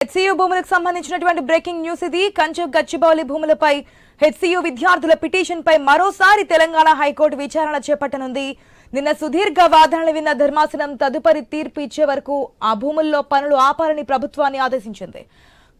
HCU భూములకు సంబంధించినటువంటి breaking news ఇది. కంచు గచ్చిబౌలి భూములపై హెచ్సియు విద్యార్థుల పిటిషన్ పై మరోసారి తెలంగాణ హైకోర్టు విచారణ చేపట్టనుంది. నిన్న సుదీర్ఘ వాదనలు విన్న ధర్మాసనం తదుపరి తీర్పు ఇచ్చే వరకు ఆ భూముల్లో పనులు ఆపాలని ప్రభుత్వాన్ని ఆదేశించింది.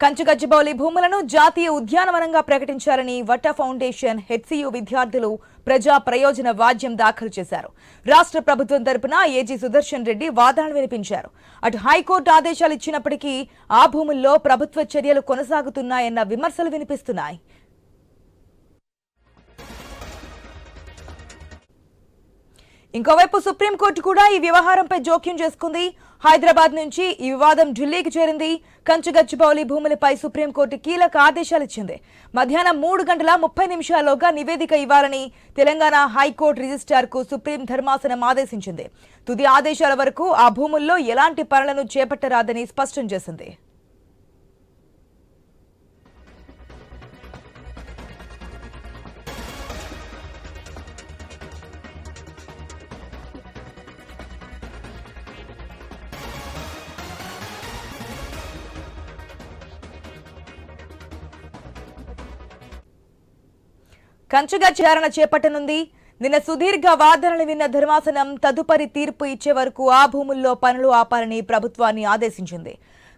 కంచు గచ్చిబౌలి భూములను జాతీయ ఉద్యానవనంగా ప్రకటించాలని వట్ట ఫౌండేషన్, హెచ్సియు విద్యార్థులు ప్రజా ప్రయోజన వాద్యం దాఖలు చేశారు. రాష్ట్ర ప్రభుత్వం తరపున ఏజీ సుదర్శన్ రెడ్డి వాదనలు వినిపించారు. అటు హైకోర్టు ఆదేశాలు ఇచ్చినప్పటికీ ఆ భూముల్లో ప్రభుత్వ చర్యలు కొనసాగుతున్నాయన్న విమర్శలు వినిపిస్తున్నాయి. ఇంకోవైపు సుప్రీంకోర్టు కూడా ఈ వ్యవహారంపై జోక్యం చేసుకుంది. హైదరాబాద్ నుంచి ఈ వివాదం ఢిల్లీకి చేరింది. కంచు గచ్చిబౌలి భూములపై సుప్రీంకోర్టు కీలక ఆదేశాలు ఇచ్చింది. మధ్యాహ్నం 3:30 నివేదిక ఇవ్వాలని తెలంగాణ హైకోర్టు రిజిస్ట్రార్కు సుప్రీం ధర్మాసనం ఆదేశించింది. తుది ఆదేశాల వరకు ఆ భూముల్లో ఎలాంటి పనులను చేపట్టరాదని స్పష్టం చేసింది. కంచుగా విచారణ చేపట్టనుంది. నిన్న సుదీర్ఘ వాదనలు విన్న ధర్మాసనం తదుపరి తీర్పు ఇచ్చే వరకు ఆ భూముల్లో పనులు ఆపాలని ప్రభుత్వాన్ని ఆదేశించింది.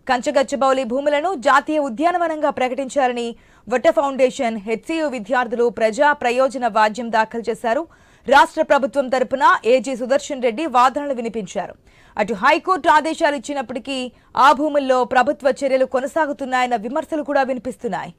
కంచు గచ్చిబౌలి భూములను జాతీయ ఉద్యానవనంగా ప్రకటించాలని వట్ట ఫౌండేషన్, హెచ్సియు విద్యార్థులు ప్రజా ప్రయోజన వాద్యం దాఖలు చేశారు. రాష్ట్ర ప్రభుత్వం తరపున ఏజీ సుదర్శన్ రెడ్డి వాదనలు వినిపించారు. అటు హైకోర్టు ఆదేశాలు ఇచ్చినప్పటికీ ఆ భూముల్లో ప్రభుత్వ చర్యలు కొనసాగుతున్నాయన్న విమర్శలు కూడా వినిపిస్తున్నాయి.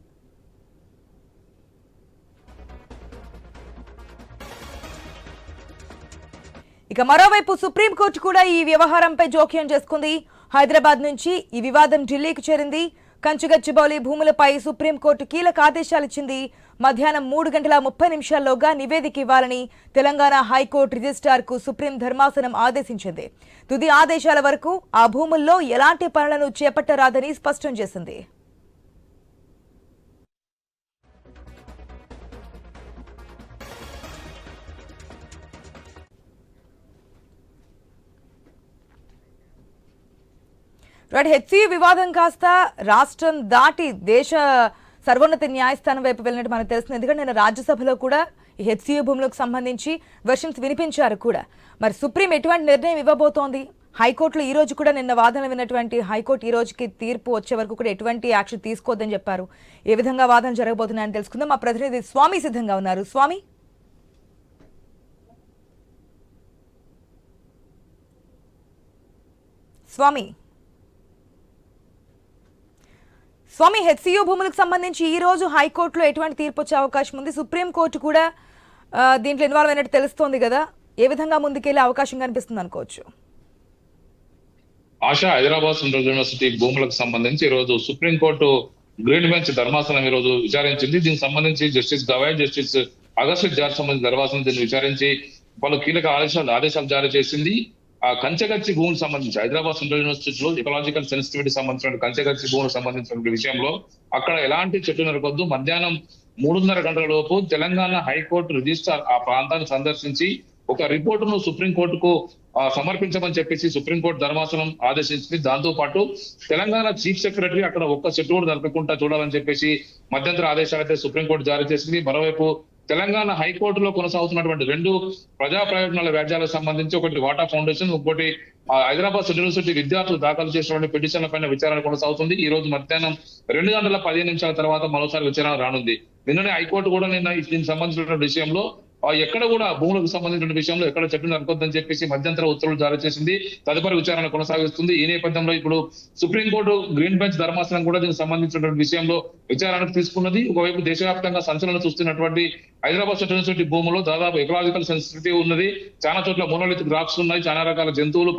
ఇక మరోవైపు సుప్రీంకోర్టు కూడా ఈ వ్యవహారంపై జోక్యం చేసుకుంది. హైదరాబాద్ నుంచి ఈ వివాదం ఢిల్లీకి చేరింది. కంచు గచ్చిబౌలి భూములపై సుప్రీంకోర్టు కీలక ఆదేశాలు ఇచ్చింది. మధ్యాహ్నం 3:30 నివేదిక ఇవ్వాలని తెలంగాణ హైకోర్టు రిజిస్ట్రార్కు సుప్రీం ధర్మాసనం ఆదేశించింది. తుది ఆదేశాల వరకు ఆ భూముల్లో ఎలాంటి పనులను చేపట్టరాదని స్పష్టం చేసింది. హెచ్సియు వివాదం కాస్త రాష్ట్రం దాటి దేశ సర్వోన్నత న్యాయస్థానం వైపు వెళ్ళినట్టు మనకు తెలుస్తుంది. ఎందుకంటే నేను రాజ్యసభలో కూడా ఈ హెచ్సియు భూములకు సంబంధించి వెర్షన్స్ వినిపించారు కూడా. మరి సుప్రీం ఎటువంటి నిర్ణయం ఇవ్వబోతోంది? హైకోర్టులో ఈ రోజు కూడా నిన్న వాదనలు విన్నటువంటి హైకోర్టు ఈ రోజుకి తీర్పు వచ్చే వరకు కూడా ఎటువంటి యాక్షన్ తీసుకోవద్దని చెప్పారు. ఏ విధంగా వాదన జరగబోతున్నాయని తెలుసుకుందాం. మా ప్రతినిధి స్వామి సిద్ధంగా ఉన్నారు. స్వామి, హెచ్సియు భూములకు సంబంధించి ఈ రోజు హైకోర్టులో ఎటువంటి తీర్పు వచ్చే అవకాశం ఉంది? సుప్రీంకోర్టు కూడా దీంట్లో ఇన్వాల్వ్ అయినట్టు తెలుస్తోంది కదా, ఏ విధంగా ముందుకెళ్లే అవకాశం కనిపిస్తుంది అనుకోవచ్చు? హైదరాబాద్ సెంట్రల్ యూనివర్సిటీ భూములకు సంబంధించి ఈ రోజు సుప్రీంకోర్టు గ్రీన్ బెంచ్ ధర్మాసనం ఈ రోజు విచారించింది. దీనికి సంబంధించి justice Gavai, justice Augustine George సంబంధించిన ధర్మాసనం దీన్ని విచారించి పలు కీలక ఆదేశాలు జారీ చేసింది. ఆ కంచగచ్చి భూములకు సంబంధించి హైదరాబాద్ సెంట్రల్ యూనివర్సిటీలో ఎకలాజికల్ సెన్సిటివిటీ సంబంధించిన కంచగచ్చి భూములకు సంబంధించిన విషయంలో అక్కడ ఎలాంటి చెట్లు నరకొద్దు, మధ్యాహ్నం 3:30 తెలంగాణ హైకోర్టు రిజిస్ట్రార్ ఆ ప్రాంతాన్ని సందర్శించి ఒక రిపోర్టును సుప్రీంకోర్టుకు సమర్పించమని చెప్పేసి సుప్రీంకోర్టు ధర్మాసనం ఆదేశించింది. దాంతో పాటు తెలంగాణ చీఫ్ సెక్రటరీ అక్కడ ఒక్క చెట్టు కూడా నరపకుండా చూడాలని చెప్పేసి మధ్యంతర ఆదేశాలు అయితే సుప్రీంకోర్టు జారీ చేసింది. మరోవైపు తెలంగాణ హైకోర్టులో కొనసాగుతున్నటువంటి 2 ప్రజా ప్రయోజనాల వ్యాజ్యాలకు సంబంధించి ఒకటి వాటా ఫౌండేషన్, ఇంకోటి హైదరాబాద్ యూనివర్సిటీ విద్యార్థులు దాఖలు చేసినటువంటి పిటిషన్ల పైన విచారణ కొనసాగుతుంది. ఈ రోజు మధ్యాహ్నం 2:15 తర్వాత మరోసారి విచారణ రానుంది. నిన్ననే హైకోర్టు కూడా దీనికి సంబంధించిన విషయంలో ఎక్కడ కూడా భూములకు సంబంధించిన విషయంలో ఎక్కడ చెట్లు నరకొద్దని చెప్పేసి మధ్యంతర ఉత్తర్వులు జారీ చేసింది. తదుపరి విచారణ కొనసాగిస్తుంది. ఈ నేపథ్యంలో ఇప్పుడు సుప్రీంకోర్టు గ్రీన్ బెంచ్ ధర్మాసనం కూడా దీనికి సంబంధించినటువంటి విషయంలో విచారణకు తీసుకున్నది. ఒకవైపు దేశవ్యాప్తంగా సంచలనం చూస్తున్నటువంటి హైదరాబాద్ సెంట్రల్ యూనివర్సిటీ భూములో దాదాపు ఎకలాజికల్ సెన్సిటివిటీ ఉన్నది. చాలా చోట్ల మోనోలిథిక్ రాక్స్ ఉన్నాయి. చాలా రకాల జంతువులు,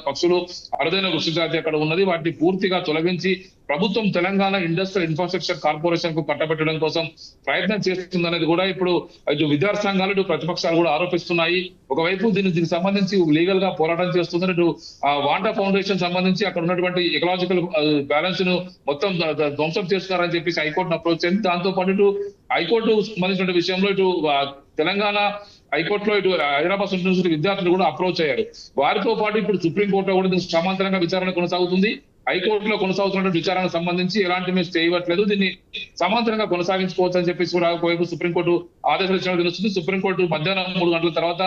పక్షులు, అరుదైన వృక్ష జాతి అక్కడ ఉన్నది. వాటిని పూర్తిగా తొలగించి ప్రభుత్వం తెలంగాణ ఇండస్ట్రియల్ ఇన్ఫ్రాస్ట్రక్చర్ కార్పొరేషన్ కు కట్టబెట్టడం కోసం ప్రయత్నం చేస్తుందనేది కూడా ఇప్పుడు విద్యార్థి సంఘాలు, ఇటు ప్రతిపక్షాలు కూడా ఆరోపిస్తున్నాయి. ఒకవైపు దీనికి సంబంధించి లీగల్ గా పోరాటం చేస్తుందని ఇటు వాటా ఫౌండేషన్ సంబంధించి అక్కడ ఉన్నటువంటి ఎకలాజికల్ బ్యాలెన్స్ ను మొత్తం ధ్వంసం చేస్తున్నారని చెప్పేసి హైకోర్టును అప్రోచ్ అయింది. దాంతో పాటు ఇటు హైకోర్టు సంబంధించిన విషయంలో ఇటు తెలంగాణ హైకోర్టులో ఇటు హైదరాబాద్ యూనివర్సిటీ విద్యార్థులు కూడా అప్రోచ్ అయ్యారు. వారితో పాటు ఇప్పుడు సుప్రీంకోర్టులో కూడా సమాంతరంగా విచారణ కొనసాగుతుంది. హైకోర్టులో కొనసాగుతున్న విచారణకు సంబంధించి ఎలాంటి మేము స్టే ఇవ్వట్లేదు, దీన్ని సమాంతరంగా కొనసాగించుకోవచ్చు అని చెప్పేసి కూడా ఒకవైపు సుప్రీంకోర్టు ఆదేశాలు ఇచ్చినట్టు తెలుస్తుంది. సుప్రీంకోర్టు మధ్యాహ్నం 3 గంటల తర్వాత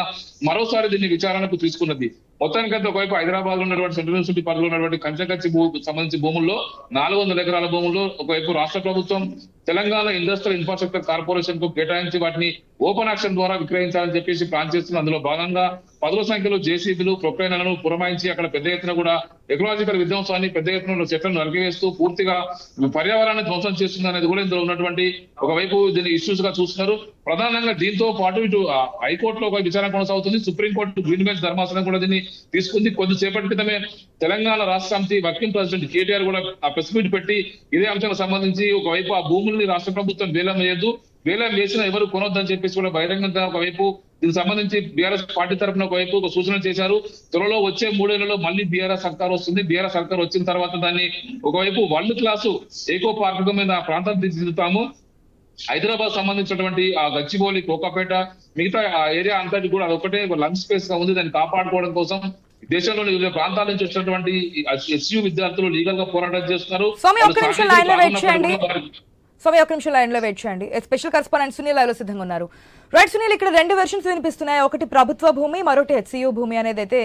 మరోసారి దీన్ని విచారణకు తీసుకున్నది. మొత్తానికైతే ఒకవైపు హైదరాబాద్ లో ఉన్నటువంటి సెంట్రల్ యూనివర్సిటీ పరిధిలో ఉన్నటువంటి కంచకచ్చి సంబంధించి భూముల్లో 400 ఎకరాల భూముల్లో ఒకవైపు రాష్ట్ర ప్రభుత్వం తెలంగాణ ఇండస్ట్రియల్ ఇన్ఫ్రాస్ట్రక్చర్ కార్పొరేషన్ కు కేటాయించి వాటిని ఓపెన్ యాక్షన్ ద్వారా విక్రయించాలని చెప్పేసి ప్లాన్ చేస్తుంది. అందులో భాగంగా పదుల సంఖ్యలో జేసీబీలు ప్రొక్లైనర్లను పురమాయించి అక్కడ పెద్ద ఎత్తున కూడా ఎకలాజికల్ విధ్వంసాన్ని పెద్ద ఎత్తున చెట్లను నరికివేస్తూ పూర్తిగా పర్యావరణాన్ని ధ్వంసం చేస్తుంది అనేది కూడా ఇందులో ఉన్నటువంటి ఒకవైపు దీన్ని ఇష్యూస్ గా చూస్తున్నారు. ప్రధానంగా దీంతో పాటు ఇటు హైకోర్టులో ఒక విచారణ కొనసాగుతుంది. సుప్రీంకోర్టు గ్రీన్ బెంచ్ ధర్మాసనం కూడా దీన్ని తీసుకుంది. కొద్దిసేపటి క్రితమే తెలంగాణ రాష్ట్ర సమితి వర్కింగ్ ప్రెసిడెంట్ కేటీఆర్ కూడా ఆ ప్రెస్ మీట్ పెట్టి ఇదే అంశానికి సంబంధించి ఒకవైపు ఆ భూముల్ని రాష్ట్ర ప్రభుత్వం వేలం వేయద్దు, వేలం వేసినా ఎవరు కొనొద్దని చెప్పేసి కూడా బహిరంగంగా ఒకవైపు దీనికి సంబంధించి బీఆర్ఎస్ పార్టీ తరఫున ఒకవైపు ఒక సూచన చేశారు. త్వరలో వచ్చే 3 ఏళ్లలో మళ్ళీ బీఆర్ఎస్ సర్కార్ వస్తుంది, బీఆర్ఎస్ సర్కార్ వచ్చిన తర్వాత దాన్ని ఒకవైపు వరల్డ్ క్లాసు ఏకో పార్క్ మీద ఆ ప్రాంతాన్ని తీర్చిదిద్దుతాము. హైదరాబాద్ సంబంధించినటువంటి ఆ గచ్చిబౌలి, కోకాపేట, మిగతా ఆ ఏరియా అంతటి కూడా అదొకటే లంగ్ స్పేస్ గా ఉంది. దాన్ని కాపాడుకోవడం కోసం దేశంలోని వివిధ ప్రాంతాల నుంచి వచ్చినటువంటి ఎస్యూ విద్యార్థులు లీగల్ గా పోరాటం చేస్తున్నారు. స్వామి ఒక్క నిమిషం లైన్ లో వెయిట్ చేయండి. స్పెషల్ కరెస్పాండెంట్ సునీల్ లైవ్ లో సిద్ధంగా ఉన్నారు. రైట్ సునీల్, ఇక్కడ 2 వెర్షన్స్ వినిపిస్తున్నాయి. ఒకటి ప్రభుత్వ భూమి, మరొకటి హెచ్సియు భూమి అనేది అయితే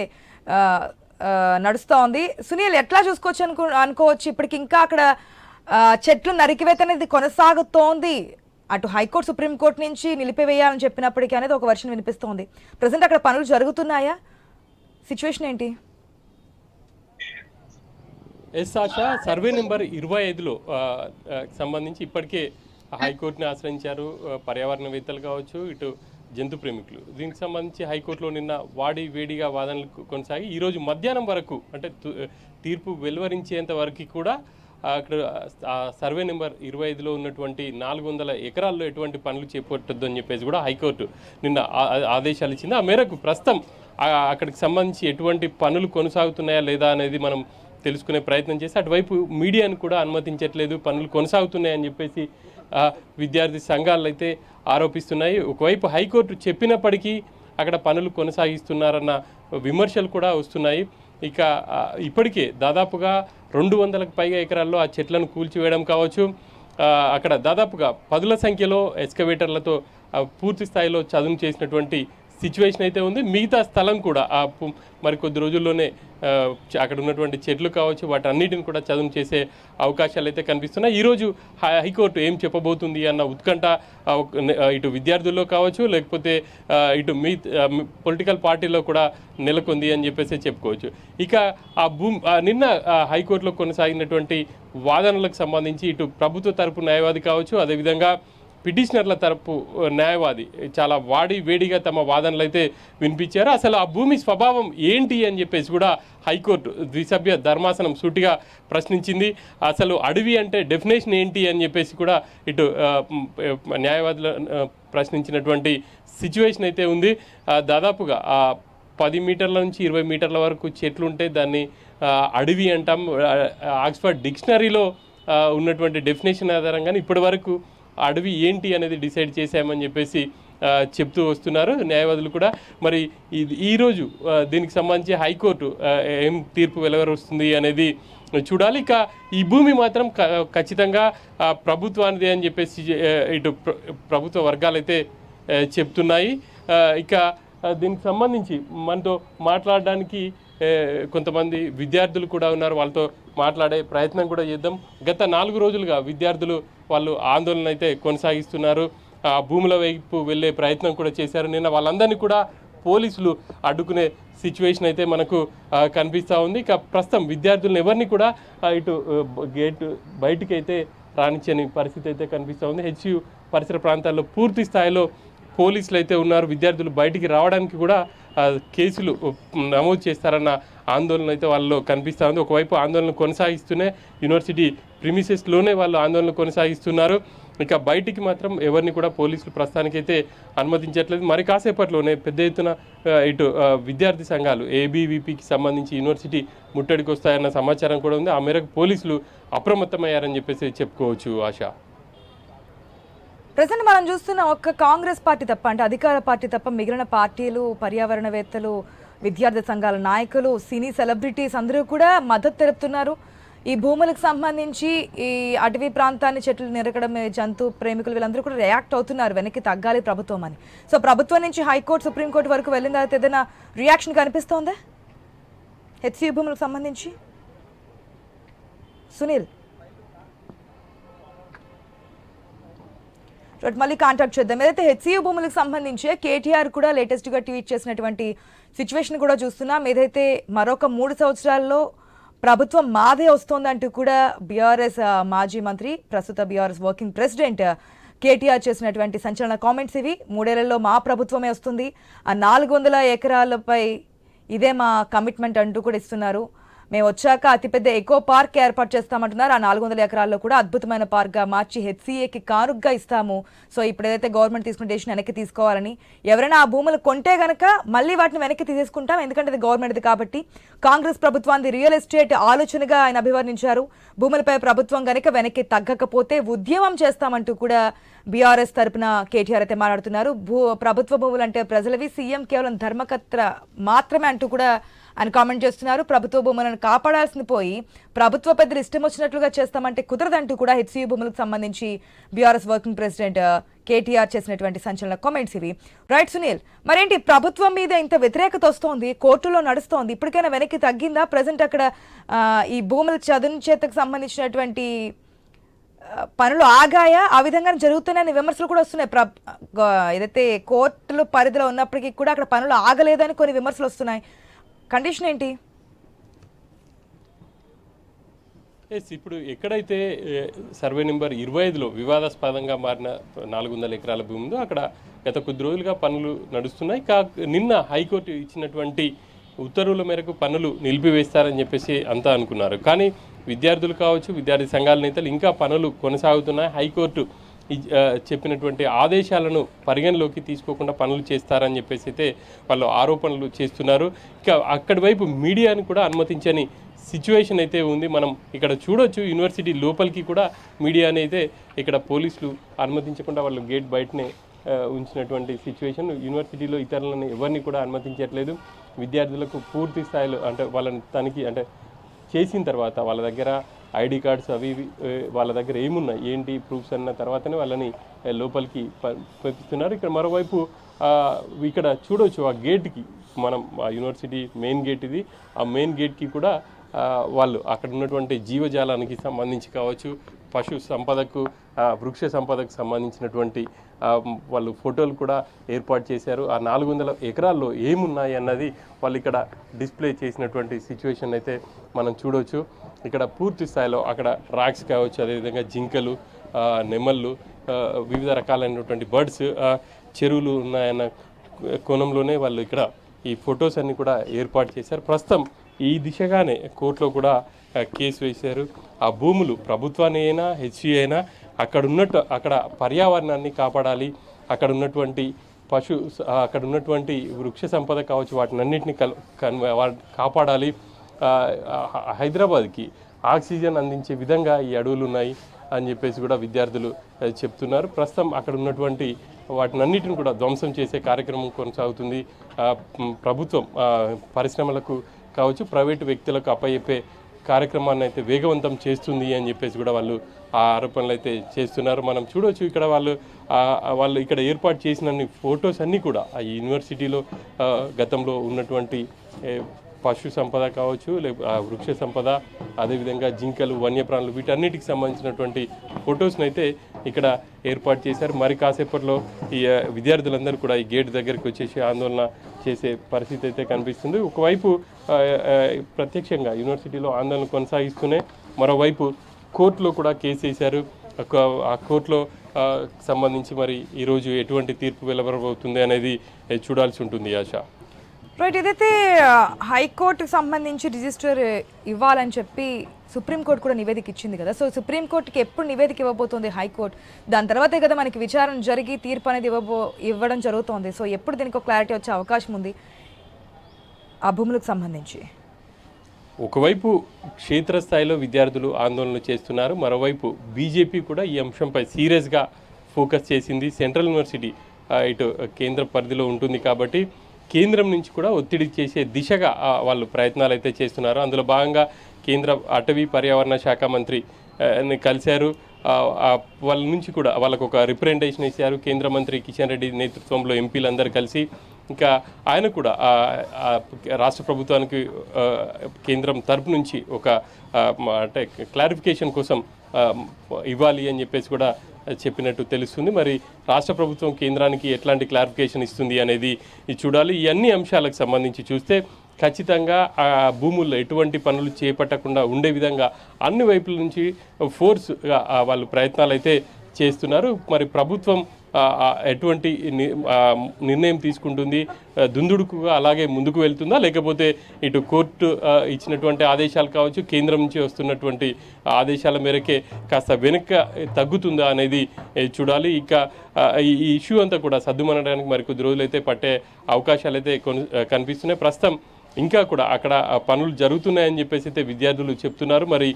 నడుస్తా ఉంది. సునీల్, ఎట్లా చూసుకోవచ్చు అనుకోవచ్చు? ఇప్పటికి ఇంకా అక్కడ చెట్లు నరికివేత అనేది కొనసాగుతోంది. అటు హైకోర్టు సుప్రీంకోర్టు నుంచి నిలిపివేయాలని చెప్పినప్పటికీ అనేది ఒక వెర్షన్ వినిపిస్తోంది. ప్రజెంట్ అక్కడ పనులు జరుగుతున్నాయా? సిచ్యువేషన్ ఏంటి? ఆశా, సర్వే నెంబర్ 25లో సంబంధించి ఇప్పటికే హైకోర్టుని ఆశ్రయించారు పర్యావరణవేత్తలు కావచ్చు, ఇటు జంతు ప్రేమికులు. దీనికి సంబంధించి హైకోర్టులో నిన్న వేడిగా వాదనలు కొనసాగి ఈరోజు మధ్యాహ్నం వరకు, అంటే తీర్పు వెలువరించేంత వరకు కూడా అక్కడ సర్వే నెంబర్ 25లో ఉన్నటువంటి 400 ఎకరాల్లో ఎటువంటి పనులు చేపట్టొద్దు అని చెప్పేసి కూడా హైకోర్టు నిన్న ఆదేశాలు ఇచ్చింది. ఆ మేరకు ప్రస్తుతం అక్కడికి సంబంధించి ఎటువంటి పనులు కొనసాగుతున్నాయా లేదా అనేది మనం తెలుసుకునే ప్రయత్నం చేసి అటువైపు మీడియాను కూడా అనుమతించట్లేదు, పనులు కొనసాగుతున్నాయని చెప్పేసి విద్యార్థి సంఘాలు అయితే ఆరోపిస్తున్నాయి. ఒకవైపు హైకోర్టు చెప్పినప్పటికీ అక్కడ పనులు కొనసాగిస్తున్నారన్న విమర్శలు కూడా వస్తున్నాయి. ఇక ఇప్పటికే దాదాపుగా 200లకు పైగా ఎకరాల్లో ఆ చెట్లను కూల్చివేయడం కావచ్చు, అక్కడ దాదాపుగా పదుల సంఖ్యలో ఎక్స్కవేటర్లతో పూర్తి స్థాయిలో చదును చేసినటువంటి సిచ్యువేషన్ అయితే ఉంది. మిగతా స్థలం కూడా మరికొద్ది రోజుల్లోనే అక్కడ ఉన్నటువంటి చెట్లు కావచ్చు వాటి అన్నిటిని కూడా చదును చేసే అవకాశాలు అయితే కనిపిస్తున్నాయి. ఈరోజు హైకోర్టు ఏం చెప్పబోతుంది అన్న ఉత్కంఠ ఇటు విద్యార్థుల్లో కావచ్చు, లేకపోతే ఇటు పొలిటికల్ పార్టీలో కూడా నెలకొంది అని చెప్పేసి చెప్పుకోవచ్చు. ఇక నిన్న హైకోర్టులో కొనసాగినటువంటి వాదనలకు సంబంధించి ఇటు ప్రభుత్వ తరపు న్యాయవాది కావచ్చు, అదేవిధంగా పిటిషనర్ల తరపు న్యాయవాది చాలా వేడిగా తమ వాదనలు అయితే వినిపించారు. అసలు ఆ భూమి స్వభావం ఏంటి అని చెప్పేసి కూడా హైకోర్టు ద్విసభ్య ధర్మాసనం సూటిగా ప్రశ్నించింది. అసలు అడవి అంటే డెఫినేషన్ ఏంటి అని చెప్పేసి కూడా ఇటు న్యాయవాదులు ప్రశ్నించినటువంటి సిచ్యువేషన్ అయితే ఉంది. దాదాపుగా 10 మీటర్ల నుంచి 20 మీటర్ల వరకు చెట్లు ఉంటే దాన్ని అడవి అంటాం. ఆక్స్ఫర్డ్ డిక్షనరీలో ఉన్నటువంటి డెఫినేషన్ ఆధారంగానే ఇప్పటి వరకు అడవి ఏంటి అనేది డిసైడ్ చేశామని చెప్పేసి చెప్తూ వస్తున్నారు న్యాయవాదులు కూడా. మరి ఈరోజు దీనికి సంబంధించి హైకోర్టు ఏం తీర్పు వెలువరుస్తుంది అనేది చూడాలి. ఇక ఈ భూమి మాత్రం ఖచ్చితంగా ప్రభుత్వానిదే అని చెప్పేసి ఇటు ప్రభుత్వ వర్గాలు అయితే చెప్తున్నాయి. ఇక దీనికి సంబంధించి మనతో మాట్లాడడానికి కొంతమంది విద్యార్థులు కూడా ఉన్నారు, వాళ్ళతో మాట్లాడే ప్రయత్నం కూడా చేద్దాం. గత 4 రోజులుగా విద్యార్థులు వాళ్ళు ఆందోళన అయితే కొనసాగిస్తున్నారు, భూముల వైపు వెళ్ళే ప్రయత్నం కూడా చేశారు. నిన్న వాళ్ళందరినీ కూడా పోలీసులు అడ్డుకునే సిచ్యువేషన్ అయితే మనకు కనిపిస్తూ ఉంది. ఇక ప్రస్తుతం విద్యార్థులను ఎవరిని కూడా ఇటు గేట్ బయటికి అయితే రానిచ్చని పరిస్థితి అయితే కనిపిస్తూ ఉంది. హెచ్యు పరిసర ప్రాంతాల్లో పూర్తి స్థాయిలో పోలీసులు అయితే ఉన్నారు. విద్యార్థులు బయటికి రావడానికి కూడా కేసులు నమోదు చేస్తారన్న ఆందోళన అయితే వాళ్ళలో కనిపిస్తూ ఉంది. ఒకవైపు ఆందోళన కొనసాగిస్తూనే యూనివర్సిటీ ప్రిమిసెస్లోనే వాళ్ళు ఆందోళన కొనసాగిస్తున్నారు. ఇక బయటికి మాత్రం ఎవరిని కూడా పోలీసులు ప్రస్తుతానికైతే అనుమతించట్లేదు. మరి కాసేపట్లోనే పెద్ద ఎత్తున ఇటు విద్యార్థి సంఘాలు ఏబీవీపీకి సంబంధించి యూనివర్సిటీ ముట్టడికి వస్తాయన్న సమాచారం కూడా ఉంది. ఆ మేరకు పోలీసులు అప్రమత్తమయ్యారని చెప్పేసి చెప్పుకోవచ్చు. ఆశ, ప్రజెంట్ మనం చూస్తున్న ఒక్క కాంగ్రెస్ పార్టీ తప్ప, అంటే అధికార పార్టీ తప్ప మిగిలిన పార్టీలు, పర్యావరణవేత్తలు, విద్యార్థి సంఘాల నాయకులు, సినీ సెలబ్రిటీస్ అందరూ కూడా మద్దతు తెలుపుతున్నారు. ఈ భూములకు సంబంధించి ఈ అటవీ ప్రాంతాన్ని చెట్లు నిరకడం జంతు ప్రేమికులు వీళ్ళందరూ కూడా రియాక్ట్ అవుతున్నారు వెనక్కి తగ్గాలి ప్రభుత్వం అని. సో ప్రభుత్వం నుంచి హైకోర్టు సుప్రీంకోర్టు వరకు వెళ్ళిన తర్వాత ఏదైనా రియాక్షన్ కనిపిస్తోందా హెచ్సియు భూములకు సంబంధించి? సునీల్ మళ్ళీ కాంటాక్ట్ చేద్దాం. ఏదైతే హెచ్సియు భూములకు సంబంధించి కేటీఆర్ కూడా లేటెస్ట్గా ట్వీట్ చేసినటువంటి సిచ్యువేషన్ కూడా చూస్తున్నాం. ఏదైతే మరొక 3 సంవత్సరాల్లో ప్రభుత్వం మాదే వస్తోందంటూ కూడా బీఆర్ఎస్ మాజీ మంత్రి ప్రస్తుత బీఆర్ఎస్ వర్కింగ్ ప్రెసిడెంట్ కేటీఆర్ చేసినటువంటి సంచలన కామెంట్స్ ఇవి. 3 ఏళ్లలో మా ప్రభుత్వమే వస్తుంది, ఆ 400 ఎకరాలపై ఇదే మా కమిట్మెంట్ అంటూ కూడా ఇస్తున్నారు. మేము వచ్చాక అతిపెద్ద ఎకో పార్క్ ఏర్పాటు చేస్తామంటున్నారు. ఆ 400 ఎకరాల్లో కూడా అద్భుతమైన పార్క్గా మార్చి హెచ్సిఏకి కానుగ్గా ఇస్తాము. సో ఇప్పుడు ఏదైతే గవర్నమెంట్ తీసుకున్న డెసిషన్ వెనక్కి తీసుకోవాలని, ఎవరైనా ఆ భూములు కొంటే గనక మళ్ళీ వాటిని వెనక్కి తీసేసుకుంటాం, ఎందుకంటే ఇది గవర్నమెంట్ది కాబట్టి. కాంగ్రెస్ ప్రభుత్వాన్ని రియల్ ఎస్టేట్ ఆలోచనగా ఆయన అభివర్ణించారు. భూములపై ప్రభుత్వం గనక వెనక్కి తగ్గకపోతే ఉద్యమం చేస్తామంటూ కూడా బీఆర్ఎస్ తరపున కేటీఆర్ అయితే మాట్లాడుతున్నారు. ప్రభుత్వ భూములు అంటే ప్రజలవి, సీఎం కేవలం ధర్మకర్త మాత్రమే అంటూ కూడా ఆయన కామెంట్ చేస్తున్నారు. ప్రభుత్వ భూములను కాపాడాల్సింది పోయి ప్రభుత్వ పెద్దలు ఇష్టం వచ్చినట్లుగా చేస్తామంటే కుదరదంటూ కూడా హెచ్సియు భూములకు సంబంధించి బీఆర్ఎస్ వర్కింగ్ ప్రెసిడెంట్ కేటీఆర్ చేసినటువంటి సంచలన కామెంట్స్ ఇవి. రైట్ సునీల్, మరేంటి ప్రభుత్వం మీద ఇంత వ్యతిరేకత వస్తోంది, కోర్టులో నడుస్తోంది, ఇప్పటికైనా వెనక్కి తగ్గిందా? ప్రజెంట్ అక్కడ ఈ భూముల చదును చేతకు సంబంధించినటువంటి పనులు ఆగాయా? ఆ విధంగా జరుగుతున్నాయని విమర్శలు కూడా వస్తున్నాయి. ఏదైతే కోర్టులు పరిధిలో ఉన్నప్పటికీ కూడా అక్కడ పనులు ఆగలేదని కొన్ని విమర్శలు వస్తున్నాయి. కండిషన్ ఏంటి? ఇప్పుడు ఎక్కడైతే సర్వే నెంబర్ 25లో వివాదాస్పదంగా మారిన 400 ఎకరాల భూమి ఉందో అక్కడ గత కొద్ది రోజులుగా పనులు నడుస్తున్నాయి. నిన్న హైకోర్టు ఇచ్చినటువంటి ఉత్తర్వుల మేరకు పనులు నిలిపివేస్తారని చెప్పేసి అంతా అనుకున్నారు. కానీ విద్యార్థులు కావచ్చు, విద్యార్థి సంఘాల నేతలు ఇంకా పనులు కొనసాగుతున్నాయి. హైకోర్టు చెప్పినటువంటి ఆదేశాలను పరిగణలోకి తీసుకోకుండా పనులు చేస్తారని చెప్పేసి అయితే వాళ్ళు ఆరోపణలు చేస్తున్నారు. ఇక అక్కడి వైపు మీడియాని కూడా అనుమతించని సిచ్యువేషన్ అయితే ఉంది. మనం ఇక్కడ చూడొచ్చు, యూనివర్సిటీ లోపలికి కూడా మీడియాని అయితే ఇక్కడ పోలీసులు అనుమతించకుండా వాళ్ళు గేట్ బయటనే ఉంచినటువంటి సిచ్యువేషన్. యూనివర్సిటీలో ఇతరులను ఎవరిని కూడా అనుమతించట్లేదు. విద్యార్థులకు పూర్తి స్థాయిలో అంటే వాళ్ళని తనిఖీ అంటే చేసిన తర్వాత వాళ్ళ దగ్గర ఐడి కార్డ్స్ అవి వాళ్ళ దగ్గర ఏమున్నాయి ఏంటి ప్రూఫ్స్ అన్న తర్వాతనే వాళ్ళని లోపలికి పంపిస్తున్నారు. ఇక్కడ మరోవైపు ఇక్కడ చూడవచ్చు ఆ గేట్కి, మనం ఆ యూనివర్సిటీ మెయిన్ గేట్ ఇది, ఆ మెయిన్ గేట్కి కూడా వాళ్ళు అక్కడ ఉన్నటువంటి జీవజాలానికి సంబంధించి కావచ్చు, పశు సంపదకు, వృక్ష సంపదకు సంబంధించినటువంటి వాళ్ళు ఫోటోలు కూడా ఏర్పాటు చేశారు. ఆ 400 ఎకరాల్లో ఏమున్నాయి అన్నది వాళ్ళు ఇక్కడ డిస్ప్లే చేసినటువంటి సిచ్యువేషన్ అయితే మనం చూడవచ్చు. ఇక్కడ పూర్తి స్థాయిలో అక్కడ రాక్స్ కావచ్చు, అదేవిధంగా జింకలు, నెమళ్ళు, వివిధ రకాలైనటువంటి బర్డ్స్, చెరువులు ఉన్నాయన్న కోణంలోనే వాళ్ళు ఇక్కడ ఈ ఫొటోస్ అన్ని కూడా ఏర్పాటు చేశారు. ప్రస్తుతం ఈ దిశగానే కోర్టులో కూడా కేసు వేశారు. ఆ భూములు ప్రభుత్వాన్ని అయినా హెచ్సి అయినా అక్కడ పర్యావరణాన్ని కాపాడాలి, అక్కడ ఉన్నటువంటి అక్కడ ఉన్నటువంటి వృక్ష సంపద కావచ్చు వాటినన్నింటినీ కాపాడాలి. హైదరాబాద్కి ఆక్సిజన్ అందించే విధంగా ఈ అడవులు ఉన్నాయి అని చెప్పేసి కూడా విద్యార్థులు చెప్తున్నారు. ప్రస్తుతం అక్కడ ఉన్నటువంటి వాటినన్నిటిని కూడా ధ్వంసం చేసే కార్యక్రమం కొనసాగుతుంది. ప్రభుత్వం పరిశ్రమలకు కావచ్చు, ప్రైవేటు వ్యక్తులకు అప్పచెప్పే కార్యక్రమాన్ని అయితే వేగవంతం చేస్తుంది అని చెప్పేసి కూడా వాళ్ళు ఆ ఆరోపణలు అయితే చేస్తున్నారు. మనం చూడవచ్చు ఇక్కడ వాళ్ళు ఇక్కడ ఏర్పాటు చేసిన ఫొటోస్ అన్నీ కూడా ఆ యూనివర్సిటీలో గతంలో ఉన్నటువంటి పశు సంపద కావచ్చు, వృక్ష సంపద, అదేవిధంగా జింకలు, వన్యప్రాణులు, వీటన్నిటికి సంబంధించినటువంటి ఫొటోస్ని అయితే ఇక్కడ ఏర్పాటు చేశారు. మరి కాసేపట్లో ఈ విద్యార్థులందరూ కూడా ఈ గేట్ దగ్గరికి వచ్చేసి ఆందోళన చేసే పరిస్థితి అయితే కనిపిస్తుంది. ఒకవైపు ప్రత్యక్షంగా యూనివర్సిటీలో ఆందోళన కొనసాగిస్తూనే మరోవైపు కోర్టులో కూడా కేసు వేశారు. ఆ కోర్టులో సంబంధించి మరి ఈరోజు ఎటువంటి తీర్పు వెలువడబోతుంది అనేది చూడాల్సి ఉంటుంది. ఆశ రైట్, ఏదైతే హైకోర్టుకు సంబంధించి రిజిస్టర్ ఇవ్వాలని చెప్పి సుప్రీంకోర్టు కూడా నివేదిక ఇచ్చింది కదా, సో సుప్రీంకోర్టుకి ఎప్పుడు నివేదిక ఇవ్వబోతోంది హైకోర్టు? దాని తర్వాతే కదా మనకి విచారణ జరిగి తీర్పు అనేది ఇవ్వడం జరుగుతోంది. సో ఎప్పుడు దీనికి క్లారిటీ వచ్చే అవకాశం ఉంది ఆ భూములకు సంబంధించి? ఒకవైపు క్షేత్రస్థాయిలో విద్యార్థులు ఆందోళనలు చేస్తున్నారు, మరోవైపు బీజేపీ కూడా ఈ అంశంపై సీరియస్గా ఫోకస్ చేసింది. సెంట్రల్ యూనివర్సిటీ ఇటు కేంద్ర పరిధిలో ఉంటుంది కాబట్టి కేంద్రం నుంచి కూడా ఒత్తిడి చేసే దిశగా వాళ్ళు ప్రయత్నాలు అయితే చేస్తున్నారు. అందులో భాగంగా కేంద్ర అటవీ పర్యావరణ శాఖ మంత్రి కలిశారు. వాళ్ళ నుంచి కూడా వాళ్ళకు ఒక రిప్రజెంటేషన్ ఇచ్చారు. కేంద్ర మంత్రి కిషన్ రెడ్డి నేతృత్వంలో ఎంపీలందరూ కలిసి. ఇంకా ఆయన కూడా రాష్ట్ర ప్రభుత్వానికి కేంద్రం తరపు నుంచి ఒక అంటే క్లారిఫికేషన్ కోసం ఇవ్వాలి అని చెప్పేసి కూడా చెప్పినట్టు తెలుస్తుంది. మరి రాష్ట్ర ప్రభుత్వం కేంద్రానికి ఎట్లాంటి క్లారిఫికేషన్ ఇస్తుంది అనేది చూడాలి. ఈ అన్ని అంశాలకు సంబంధించి చూస్తే ఖచ్చితంగా ఆ భూముల్లో ఎటువంటి పనులు చేపట్టకుండా ఉండే విధంగా అన్ని వైపుల నుంచి ఫోర్స్గా వాళ్ళు ప్రయత్నాలు అయితే చేస్తున్నారు. మరి ప్రభుత్వం ఎటువంటి నిర్ణయం తీసుకుంటుంది, దుందుడుకుగా అలాగే ముందుకు వెళ్తుందా, లేకపోతే ఇటు కోర్టు ఇచ్చినటువంటి ఆదేశాలు కావచ్చు, కేంద్రం నుంచి వస్తున్నటువంటి ఆదేశాల మేరకే కాస్త వెనక్కి తగ్గుతుందా అనేది చూడాలి. ఇక ఈ ఇష్యూ అంతా కూడా సద్దుమనడానికి మరికొద్ది రోజులైతే పట్టే అవకాశాలు అయితే కనిపిస్తున్నాయి. ప్రస్తుతం ఇంకా కూడా అక్కడ పనులు జరుగుతున్నాయని చెప్పేసి అయితే విద్యార్థులు చెప్తున్నారు. మరి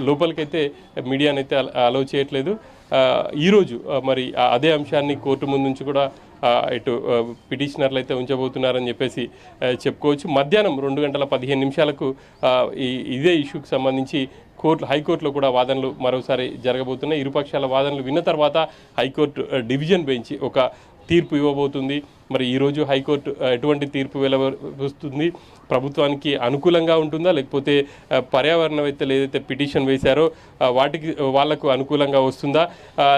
లోపలికైతే మీడియానైతే అలౌ చేయట్లేదు. ఈరోజు మరి అదే అంశాన్ని కోర్టు ముందు నుంచి కూడా ఇటు పిటిషనర్లు అయితే ఉంచబోతున్నారని చెప్పేసి చెప్పుకోవచ్చు. మధ్యాహ్నం 2:15 ఇదే ఇష్యూకి సంబంధించి హైకోర్టులో కూడా వాదనలు మరోసారి జరగబోతున్నాయి. ఇరుపక్షాల వాదనలు విన్న తర్వాత హైకోర్టు డివిజన్ బెంచ్ ఒక తీర్పు ఇవ్వబోతుంది. మరి ఈరోజు హైకోర్టు ఎటువంటి తీర్పు వెలువరుస్తుంది, ప్రభుత్వానికి అనుకూలంగా ఉంటుందా, లేకపోతే పర్యావరణవేత్తలు ఏదైతే పిటిషన్ వేశారో వాళ్లకు అనుకూలంగా వస్తుందా,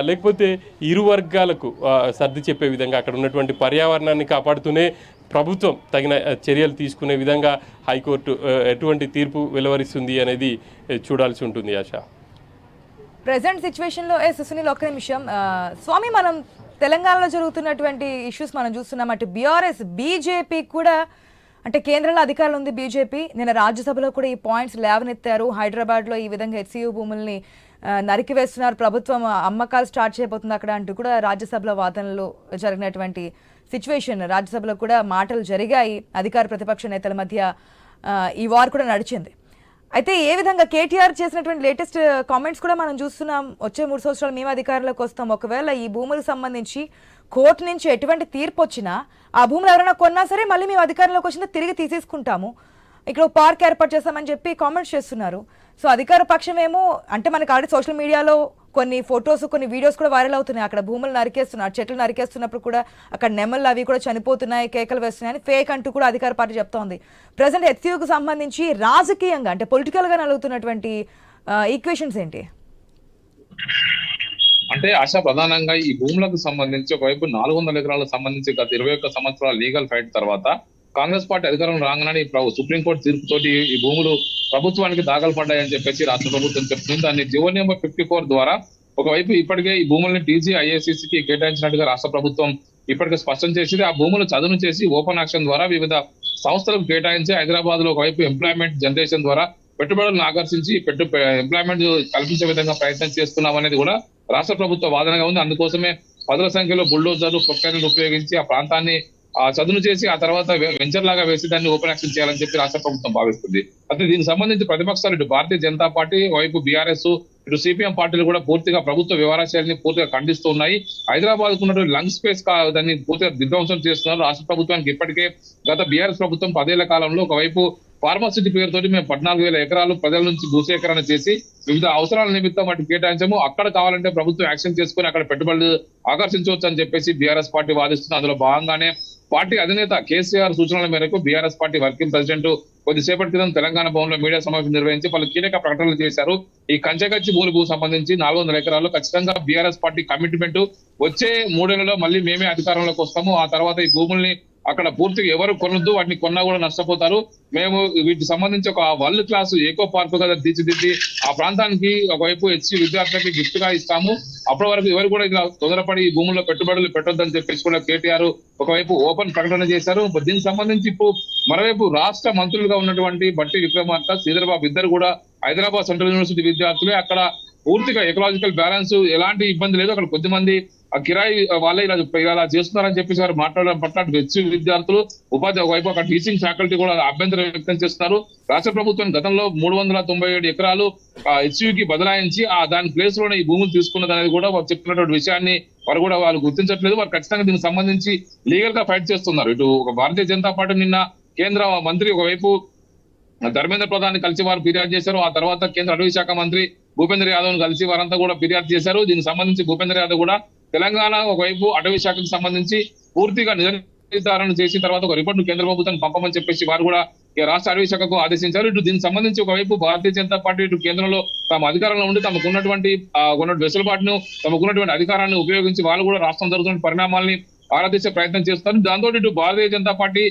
లేకపోతే ఇరు వర్గాలకు సర్ది చెప్పే విధంగా అక్కడ ఉన్నటువంటి పర్యావరణాన్ని కాపాడుతూనే ప్రభుత్వం తగిన చర్యలు తీసుకునే విధంగా హైకోర్టు ఎటువంటి తీర్పు వెలువరిస్తుంది అనేది చూడాల్సి ఉంటుంది. ఆశ ప్రెసెంట్ సిచ్యువేషన్లో సునీల్ ఒక్క నిమిషం స్వామి, మనం తెలంగాణలో జరుగుతున్నటువంటి ఇష్యూస్ మనం చూస్తున్నాం. అటు బీఆర్ఎస్ బీజేపీ కూడా, అంటే కేంద్రంలో అధికారులు ఉంది బీజేపీ, నిన్న రాజ్యసభలో కూడా ఈ పాయింట్స్ లేవనెత్తారు. హైదరాబాద్లో ఈ విధంగా హెచ్సియు భూముల్ని నరికివేస్తున్నారు, ప్రభుత్వం అమ్మకాలు స్టార్ట్ చేయబోతుంది అక్కడ అంటూ కూడా రాజ్యసభలో వాదనలు జరిగినటువంటి సిచ్యువేషన్. రాజ్యసభలో కూడా మాటలు జరిగాయి, అధికార ప్రతిపక్ష నేతల మధ్య ఈ వార్ కూడా నడిచింది. అయితే ఏ విధంగా కేటీఆర్ చేసినటువంటి లేటెస్ట్ కామెంట్స్ కూడా మనం చూస్తున్నాం. వచ్చే 3 సంవత్సరాలు మేము అధికారంలోకి వస్తాం, ఒకవేళ ఈ భూములకు సంబంధించి కోర్టు నుంచి ఎటువంటి తీర్పు వచ్చినా ఆ భూములు ఎవరైనా కొన్నా సరే మళ్ళీ మేము అధికారంలోకి వచ్చినా తిరిగి తీసేసుకుంటాము, ఇక్కడ పార్క్ ఏర్పాటు చేస్తామని చెప్పి కామెంట్స్ చేస్తున్నారు. సో అధికార పక్షం ఏమో, అంటే మనకు ఆల్రెడీ సోషల్ మీడియాలో కొన్ని ఫొటోస్ కొన్ని వీడియోస్ కూడా వైరల్ అవుతున్నాయి, అక్కడ భూములు నరికేస్తున్నారు, చెట్లు నరికేస్తున్నప్పుడు కూడా అక్కడ నెమళ్ళు అవి కూడా చనిపోతున్నాయి, కేకలు వేస్తున్నాయని ఫేక్ అంటూ కూడా అధికార పార్టీ చెప్తోంది. ప్రజెంట్ హెచ్సియుకు సంబంధించి రాజకీయంగా అంటే పొలిటికల్గా నలుగుతున్నటువంటి ఈక్వేషన్స్ ఏంటి? అంటే ఆశ ప్రధానంగా ఈ భూములకు సంబంధించి ఒకవైపు 400 ఎకరాలకు సంబంధించి గత 21 సంవత్సరాల లీగల్ ఫైట్ తర్వాత కాంగ్రెస్ పార్టీ అధికారం రాగానే సుప్రీంకోర్టు తీర్పుతోటి ఈ భూములు ప్రభుత్వానికి దాఖలు పడ్డాయని చెప్పేసి రాష్ట్ర ప్రభుత్వం చెప్తుంది. దాన్ని జీవో నెంబర్ 54 ద్వారా ఒకవైపు ఇప్పటికే ఈ భూముల్ని టీజీ ఐఏసీసీకి కేటాయించినట్టుగా రాష్ట్ర ప్రభుత్వం ఇప్పటికే స్పష్టం చేసింది. ఆ భూములు చదును చేసి ఓపెన్ యాక్షన్ ద్వారా వివిధ సంస్థలకు కేటాయించి హైదరాబాద్ లో ఒకవైపు ఎంప్లాయ్మెంట్ జనరేషన్ ద్వారా పెట్టుబడులను ఆకర్షించి ఎంప్లాయ్మెంట్ కల్పించే విధంగా ప్రయత్నం చేస్తున్నాం అనేది కూడా రాష్ట్ర ప్రభుత్వ వాదనగా ఉంది. అందుకోసమే పదుల సంఖ్యలో బుల్డోజర్లు ప్రొక్లైన్లు ఉపయోగించి ఆ ప్రాంతాన్ని చదును చేసి ఆ తర్వాత వెంచర్ లాగా వేసి దాన్ని ఓపెన్ యాక్షన్ చేయాలని చెప్పి రాష్ట్ర ప్రభుత్వం భావిస్తుంది. అయితే దీనికి సంబంధించి ప్రతిపక్షాలు ఇటు భారతీయ జనతా పార్టీ వైపు బీఆర్ఎస్ ఇటు సిపిఎం పార్టీలు కూడా పూర్తిగా ప్రభుత్వ వ్యవహారాశయాన్ని పూర్తిగా ఖండిస్తూ ఉన్నాయి. హైదరాబాద్ ఉన్నటువంటి లంగ్ స్పేస్ దాన్ని పూర్తిగా విధ్వంసం చేస్తున్నారు. రాష్ట్ర ప్రభుత్వానికి ఇప్పటికే గత బీఆర్ఎస్ ప్రభుత్వం 10 ఏళ్ల కాలంలో ఒకవైపు ఫార్మసిటీ పేరుతోటి మేము 14,000 ఎకరాలు ప్రజల నుంచి భూసేకరణ చేసి వివిధ అవసరాల నిమిత్తం వాటికి కేటాయించాము, అక్కడ కావాలంటే ప్రభుత్వం యాక్షన్ చేసుకుని అక్కడ పెట్టుబడులు ఆకర్షించవచ్చు అని చెప్పేసి బీఆర్ఎస్ పార్టీ వాదిస్తుంది. అందులో భాగంగానే పార్టీ అధినేత కేసీఆర్ సూచనల మేరకు బీఆర్ఎస్ పార్టీ వర్కింగ్ ప్రెసిడెంట్ కొద్దిసేపటి క్రితం తెలంగాణ భవన్లో మీడియా సమావేశం నిర్వహించి పలు కీలక ప్రకటనలు చేశారు. ఈ కంచగచ్చి భూ సంబంధించి 400 ఎకరాల్లో ఖచ్చితంగా బీఆర్ఎస్ పార్టీ కమిట్మెంట్ వచ్చే 3 ఏళ్లలో మళ్ళీ మేమే అధికారంలోకి వస్తాము, ఆ తర్వాత ఈ భూముల్ని అక్కడ పూర్తిగా ఎవరు కొనొద్దు, వాటిని కొన్నా కూడా నష్టపోతారు, మేము వీటికి సంబంధించి ఒక వరల్డ్ క్లాస్ ఏకో పార్క్ గా తీర్చిదిద్ది ఆ ప్రాంతానికి ఒకవైపు హెచ్సి విద్యార్థులకి గిఫ్ట్ గా ఇస్తాము, అప్పటి వరకు ఎవరు కూడా ఇలా తొందరపడి ఈ భూముల్లో పెట్టుబడులు పెట్టొద్దని చెప్పేసి కూడా కేటీఆర్ ఒకవైపు ఓపెన్ ప్రకటన చేశారు. దీనికి సంబంధించి ఇప్పుడు మరోవైపు రాష్ట్ర మంత్రులుగా ఉన్నటువంటి బట్టి విక్రమార్క, శ్రీధర్బాబు ఇద్దరు కూడా హైదరాబాద్ సెంట్రల్ యూనివర్సిటీ విద్యార్థులే. అక్కడ పూర్తిగా ఎకలాజికల్ బ్యాలెన్స్ ఎలాంటి ఇబ్బంది లేదు, అక్కడ కొద్దిమంది ఆ కిరాయి వాళ్ళే ఇలా చేస్తున్నారని చెప్పేసి వారు మాట్లాడడం పట్ల హెచ్సి విద్యార్థులు ఉపాధ్యాయ వైపు అక్కడ టీచింగ్ ఫ్యాకల్టీ కూడా అభ్యంతరం వ్యక్తం చేస్తున్నారు. రాష్ట్ర ప్రభుత్వం గతంలో 397 ఎకరాలు హెచ్సికి బదలాయించి దాని ప్లేస్ లోనే ఈ భూములు తీసుకున్నది అనేది కూడా వారు చెప్తున్నటువంటి విషయాన్ని వాళ్ళు గుర్తించట్లేదు. వారు ఖచ్చితంగా దీనికి సంబంధించి లీగల్ గా ఫైట్ చేస్తున్నారు. ఇటు ఒక భారతీయ జనతా పార్టీ నిన్న కేంద్ర మంత్రి ఒకవైపు ధర్మేంద్ర ప్రధాన్ కలిసి వారు ఫిర్యాదు చేశారు. ఆ తర్వాత కేంద్ర అటవీ శాఖ మంత్రి భూపేంద్ర యాదవ్ కలిసి వారంతా కూడా ఫిర్యాదు చేశారు. దీనికి సంబంధించి భూపేంద్ర యాదవ్ కూడా తెలంగాణ ఒకవైపు అటవీ శాఖకు సంబంధించి పూర్తిగా నిర్ధారణ చేసిన తర్వాత ఒక రిపోర్ట్ ను కేంద్ర ప్రభుత్వానికి పంపమని చెప్పేసి వారు కూడా రాష్ట్ర అటవీ శాఖకు ఆదేశించారు. ఇటు దీనికి సంబంధించి ఒకవైపు భారతీయ జనతా పార్టీ ఇటు కేంద్రంలో తమ అధికారంలో ఉండి తమకున్నటువంటి వెసులుబాటును తమకున్నటువంటి అధికారాన్ని ఉపయోగించి వాళ్ళు కూడా రాష్ట్రం జరుగుతున్న పరిణామాలని ఆరాధించే ప్రయత్నం చేస్తారు. దాంతో ఇటు భారతీయ జనతా పార్టీ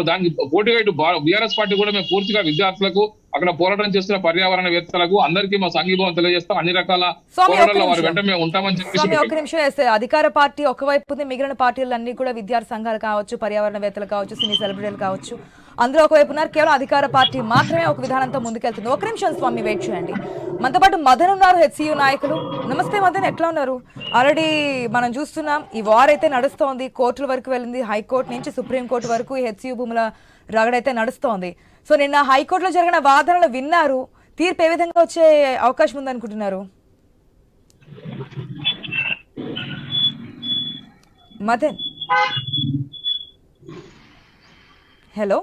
దానికి పోటీగా ఇటు బీఆర్ఎస్ పార్టీ కూడా మేము పూర్తిగా విద్యార్థులకు అక్కడ పోరాటం చేస్తున్న పర్యావరణవేత్తలకు అందరికీ మా సంఘీభావం తెలియజేస్తాం. అన్ని రకాల పోరాటాల్లో వారి వెంట మేము ఉంటామని చెప్పేసి ఒక నిమిషం వేస్తే అధికార పార్టీ ఒకవైపు మిగిలిన పార్టీలన్నీ కూడా విద్యార్థి సంఘాలు కావచ్చు, పర్యావరణవేత్తలు కావచ్చు, సినీ సెలబ్రిటీలు కావచ్చు, అందరూ ఒకవైపు ఉన్నారు. కేవలం అధికార పార్టీ మాత్రమే ఒక విధానంతో ముందుకెళ్తుంది. ఒక నిమిషం స్వామి వెయిట్ చేయండి. మనతో పాటు మదన్ ఉన్నారు, హెచ్సియు నాయకులు. నమస్తే మదన్, ఎట్లా ఉన్నారు? ఆల్రెడీ మనం చూస్తున్నాం ఈ వార్ అయితే నడుస్తోంది, కోర్టుల వరకు వెళ్ళింది, హైకోర్టు నుంచి సుప్రీంకోర్టు వరకు హెచ్సియు భూముల రగడైతే నడుస్తోంది. సో నిన్న హైకోర్టులో జరిగిన వాదనలు విన్నారు, తీర్పు ఏ విధంగా వచ్చే అవకాశం ఉందనుకుంటున్నారు? మదన్, హలో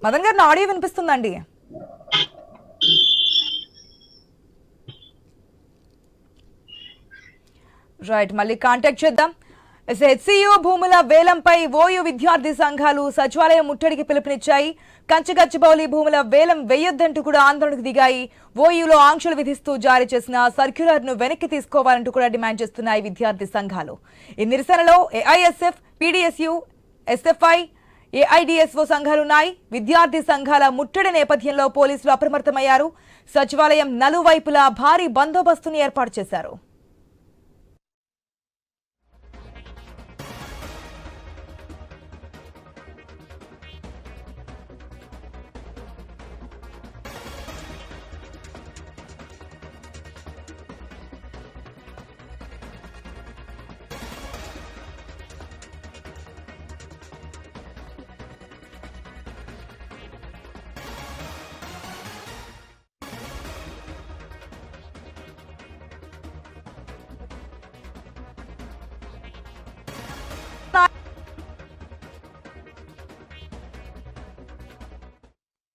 మదన్ గారు, నా ఆడియో వినిపిస్తుందండి? రైట్, మళ్ళీ కాంటాక్ట్ చేద్దాం. హెచ్సియు భూముల వేలంపై ఓయూ విద్యార్థి సంఘాలు సచివాలయం ముట్టడికి పిలుపునిచ్చాయి. కంచగచ్చిబౌలి భూముల వేలం వేయొద్దంటూ కూడా ఆందోళనకు దిగాయి. ఓయూలో ఆంక్షలు విధిస్తూ జారీ చేసిన సర్క్యులర్ ను వెనక్కి తీసుకోవాలంటూ కూడా డిమాండ్ చేస్తున్నాయి విద్యార్థి సంఘాలు. ఈ నిరసనలో ఏఐఎస్ఎఫ్, పీడీఎస్యు, ఎస్ఎఫ్ఐ, ఏఐడిఎస్ఓ సంఘాలున్నాయి. విద్యార్థి సంఘాల ముట్టడి నేపథ్యంలో పోలీసులు అప్రమత్తమయ్యారు. సచివాలయం నలువైపులా భారీ బందోబస్తును ఏర్పాటు చేశారు.